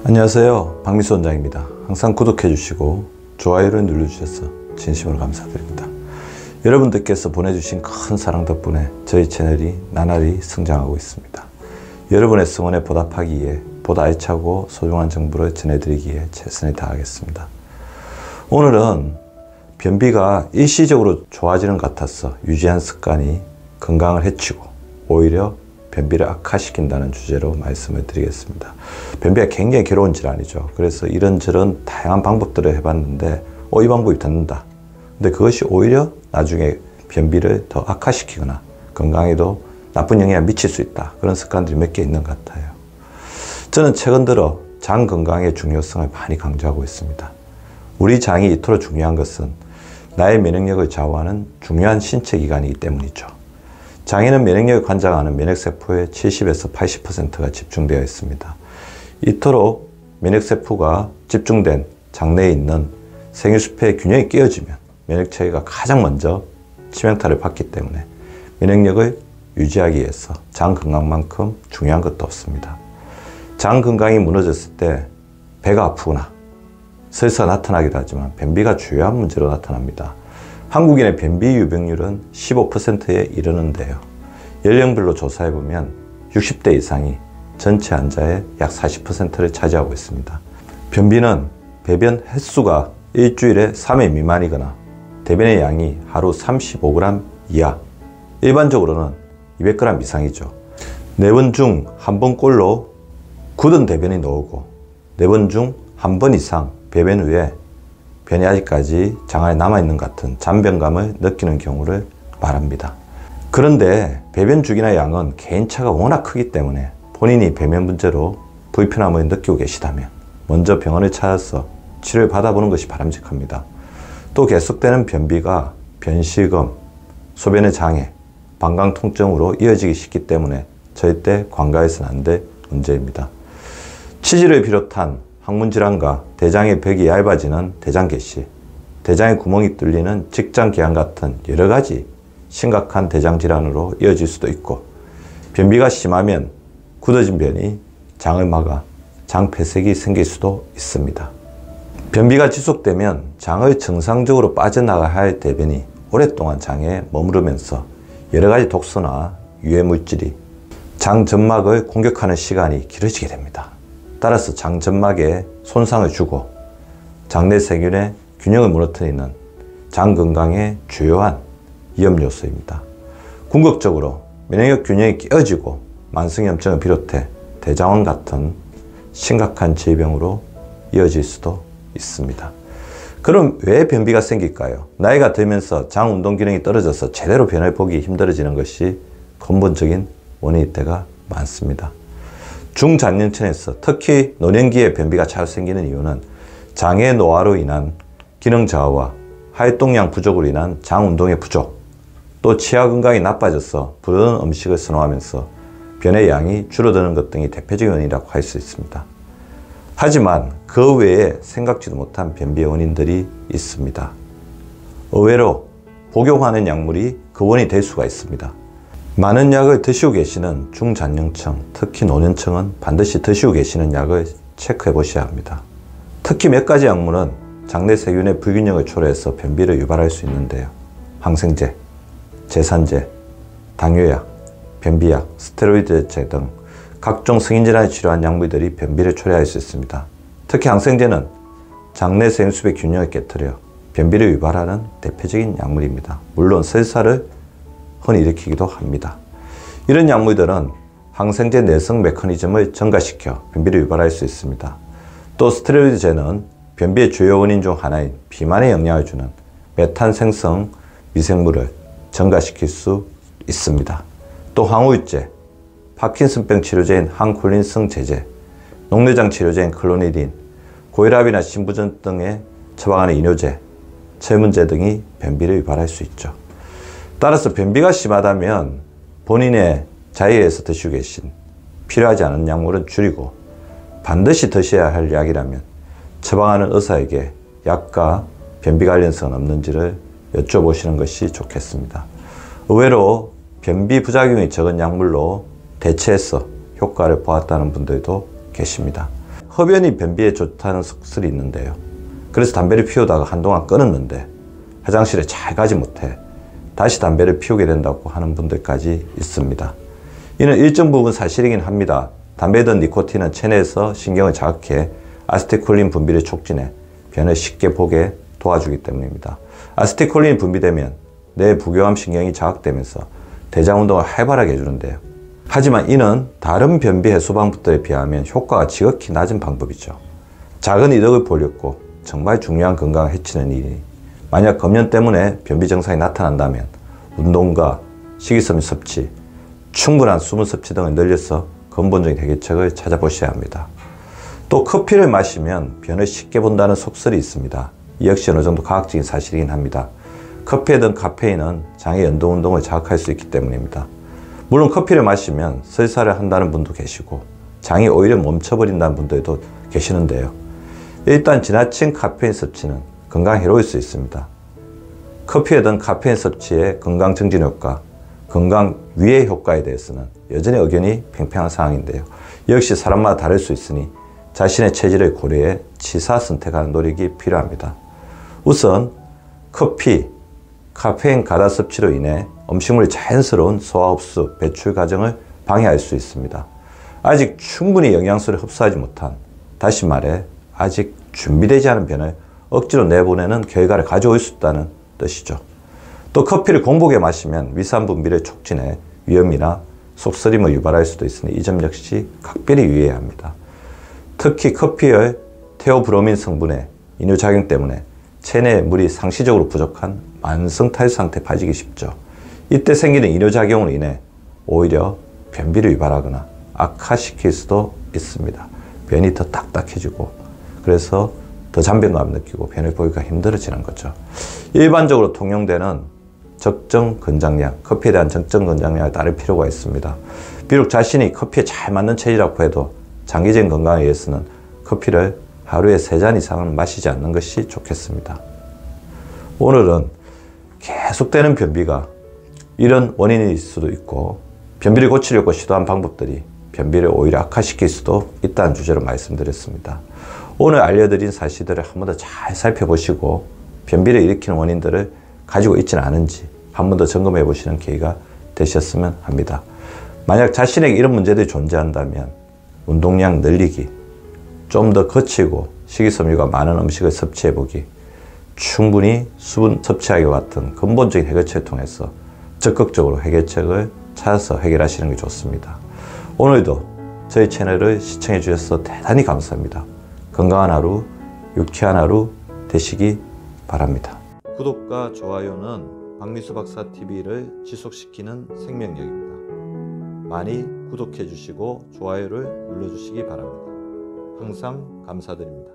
안녕하세요, 박미수 원장입니다. 항상 구독해 주시고 좋아요를 눌러주셔서 진심으로 감사드립니다. 여러분들께서 보내주신 큰 사랑 덕분에 저희 채널이 나날이 성장하고 있습니다. 여러분의 성원에 보답하기 위해 보다 알차고 소중한 정보를 전해드리기에 최선을 다하겠습니다. 오늘은 변비가 일시적으로 좋아지는 것 같아서 유지한 습관이 건강을 해치고 오히려 변비를 악화시킨다는 주제로 말씀을 드리겠습니다. 변비가 굉장히 괴로운 질환이죠. 그래서 이런저런 다양한 방법들을 해봤는데 이 방법이 듣는다. 근데 그것이 오히려 나중에 변비를 더 악화시키거나 건강에도 나쁜 영향을 미칠 수 있다. 그런 습관들이 몇 개 있는 것 같아요. 저는 최근 들어 장 건강의 중요성을 많이 강조하고 있습니다. 우리 장이 이토록 중요한 것은 나의 면역력을 좌우하는 중요한 신체 기관이기 때문이죠. 장에는 면역력을 관장하는 면역세포의 70에서 80%가 집중되어 있습니다. 이토록 면역세포가 집중된 장내에 있는 생유수폐의 균형이 깨어지면 면역체계가 가장 먼저 치명타를 받기 때문에 면역력을 유지하기 위해서 장 건강만큼 중요한 것도 없습니다. 장 건강이 무너졌을 때 배가 아프거나 설사 나타나기도 하지만 변비가 주요한 문제로 나타납니다. 한국인의 변비 유병률은 15%에 이르는데요. 연령별로 조사해보면 60대 이상이 전체 환자의 약 40%를 차지하고 있습니다. 변비는 배변 횟수가 일주일에 3회 미만이거나 대변의 양이 하루 35g 이하, 일반적으로는 200g 이상이죠. 4번 중 1번 꼴로 굳은 대변이 나오고 4번 중 1번 이상 배변 후에 변이 아직까지 장안에 남아있는 것 같은 잔변감을 느끼는 경우를 말합니다. 그런데 배변 주기나 양은 개인차가 워낙 크기 때문에 본인이 배변 문제로 불편함을 느끼고 계시다면 먼저 병원을 찾아서 치료를 받아보는 것이 바람직합니다. 또 계속되는 변비가 변실금, 소변의 장애, 방광통증으로 이어지기 쉽기 때문에 절대 관가해서는 안 될 문제입니다. 치질을 비롯한 항문질환과 대장의 벽이 얇아지는 대장개시, 대장의 구멍이 뚫리는 직장계암 같은 여러 가지 심각한 대장질환으로 이어질 수도 있고, 변비가 심하면 굳어진 변이 장을 막아 장폐색이 생길 수도 있습니다. 변비가 지속되면 장을 정상적으로 빠져나가야 할 대변이 오랫동안 장에 머무르면서 여러 가지 독소나 유해물질이 장 점막을 공격하는 시간이 길어지게 됩니다. 따라서 장 점막에 손상을 주고 장내 세균의 균형을 무너뜨리는 장 건강의 주요한 위험 요소입니다. 궁극적으로 면역력 균형이 깨어지고 만성염증을 비롯해 대장암 같은 심각한 질병으로 이어질 수도 있습니다. 그럼 왜 변비가 생길까요? 나이가 들면서 장 운동 기능이 떨어져서 제대로 변을 보기 힘들어지는 것이 근본적인 원인일 때가 많습니다. 중장년층에서 특히 노년기에 변비가 잘 생기는 이유는 장의 노화로 인한 기능 저하와 활동량 부족으로 인한 장 운동의 부족, 또 치아 건강이 나빠져서 부드러운 음식을 선호하면서 변의 양이 줄어드는 것 등이 대표적인 원인이라고 할 수 있습니다. 하지만 그 외에 생각지도 못한 변비의 원인들이 있습니다. 의외로 복용하는 약물이 그 원인이 될 수가 있습니다. 많은 약을 드시고 계시는 중장년층, 특히 노년층은 반드시 드시고 계시는 약을 체크해 보셔야 합니다. 특히 몇 가지 약물은 장내 세균의 불균형을 초래해서 변비를 유발할 수 있는데요. 항생제, 제산제, 당뇨약, 변비약, 스테로이드제 등 각종 성인질환을 치료한 약물들이 변비를 초래할 수 있습니다. 특히 항생제는 장내 세균수의 균형을 깨트려 변비를 유발하는 대표적인 약물입니다. 물론 설사를 흔히 일으키기도 합니다. 이런 약물들은 항생제 내성 메커니즘을 증가시켜 변비를 유발할 수 있습니다. 또 스테로이드제는 변비의 주요 원인 중 하나인 비만에 영향을 주는 메탄 생성 미생물을 증가시킬 수 있습니다. 또 항우울제, 파킨슨병 치료제인 항콜린성 제제, 녹내장 치료제인 클로니딘, 고혈압이나 심부전 등에 처방하는 이뇨제, 철문제 등이 변비를 유발할 수 있죠. 따라서 변비가 심하다면 본인의 자의에서 드시고 계신 필요하지 않은 약물은 줄이고 반드시 드셔야 할 약이라면 처방하는 의사에게 약과 변비 관련성은 없는지를 여쭤보시는 것이 좋겠습니다. 의외로 변비 부작용이 적은 약물로 대체해서 효과를 보았다는 분들도 계십니다. 흡연이 변비에 좋다는 속설이 있는데요. 그래서 담배를 피우다가 한동안 끊었는데 화장실에 잘 가지 못해 다시 담배를 피우게 된다고 하는 분들까지 있습니다. 이는 일정 부분 사실이긴 합니다. 담배에 든 니코틴은 체내에서 신경을 자극해 아세틸콜린 분비를 촉진해 변을 쉽게 보게 도와주기 때문입니다. 아세틸콜린이 분비되면 뇌 부교감 신경이 자극되면서 대장 운동을 활발하게 해주는데요. 하지만 이는 다른 변비 해소 방법들에 비하면 효과가 지극히 낮은 방법이죠. 작은 이득을 보려고 정말 중요한 건강을 해치는 일이 만약 금연 때문에 변비 증상이 나타난다면 운동과 식이섬유 섭취, 충분한 수분 섭취 등을 늘려서 근본적인 해결책을 찾아보셔야 합니다. 또 커피를 마시면 변을 쉽게 본다는 속설이 있습니다. 이 역시 어느 정도 과학적인 사실이긴 합니다. 커피에 든 카페인은 장의 연동 운동을 자극할 수 있기 때문입니다. 물론 커피를 마시면 설사를 한다는 분도 계시고 장이 오히려 멈춰버린다는 분들도 계시는데요. 일단 지나친 카페인 섭취는 건강에 해로울 수 있습니다. 커피에 든 카페인 섭취의 건강 증진 효과, 건강 위해 효과에 대해서는 여전히 의견이 팽팽한 상황인데요. 역시 사람마다 다를 수 있으니 자신의 체질을 고려해 치사 선택하는 노력이 필요합니다. 우선 커피, 카페인 과다 섭취로 인해 음식물의 자연스러운 소화 흡수, 배출 과정을 방해할 수 있습니다. 아직 충분히 영양소를 흡수하지 못한, 다시 말해 아직 준비되지 않은 변을 억지로 내보내는 결과를 가져올 수 있다는 뜻이죠. 또 커피를 공복에 마시면 위산 분비를 촉진해 위염이나 속쓰림을 유발할 수도 있으니 이 점 역시 각별히 유의해야 합니다. 특히 커피의 테오브로민 성분의 이뇨작용 때문에 체내에 물이 상시적으로 부족한 만성 탈수 상태에 빠지기 쉽죠. 이때 생기는 이뇨작용으로 인해 오히려 변비를 유발하거나 악화시킬 수도 있습니다. 변이 더 딱딱해지고 그래서 더 잔변감을 느끼고 변을 보기가 힘들어지는 거죠. 일반적으로 통용되는 적정 권장량, 커피에 대한 적정 권장량을 따를 필요가 있습니다. 비록 자신이 커피에 잘 맞는 체질이라고 해도 장기적인 건강에 위해서는 커피를 하루에 3잔 이상은 마시지 않는 것이 좋겠습니다. 오늘은 계속되는 변비가 이런 원인일 수도 있고 변비를 고치려고 시도한 방법들이 변비를 오히려 악화시킬 수도 있다는 주제로 말씀드렸습니다. 오늘 알려드린 사실들을 한 번 더 잘 살펴보시고 변비를 일으키는 원인들을 가지고 있지는 않은지 한 번 더 점검해 보시는 계기가 되셨으면 합니다. 만약 자신에게 이런 문제들이 존재한다면 운동량 늘리기, 좀 더 거치고 식이섬유가 많은 음식을 섭취해 보기, 충분히 수분 섭취하기와 같은 근본적인 해결책을 통해서 적극적으로 해결책을 찾아서 해결하시는 게 좋습니다. 오늘도 저희 채널을 시청해 주셔서 대단히 감사합니다. 건강한 하루, 유쾌한 하루 되시기 바랍니다. 구독과 좋아요는 박미수 박사 TV를 지속시키는 생명력입니다. 많이 구독해 주시고 좋아요를 눌러 주시기 바랍니다. 항상 감사드립니다.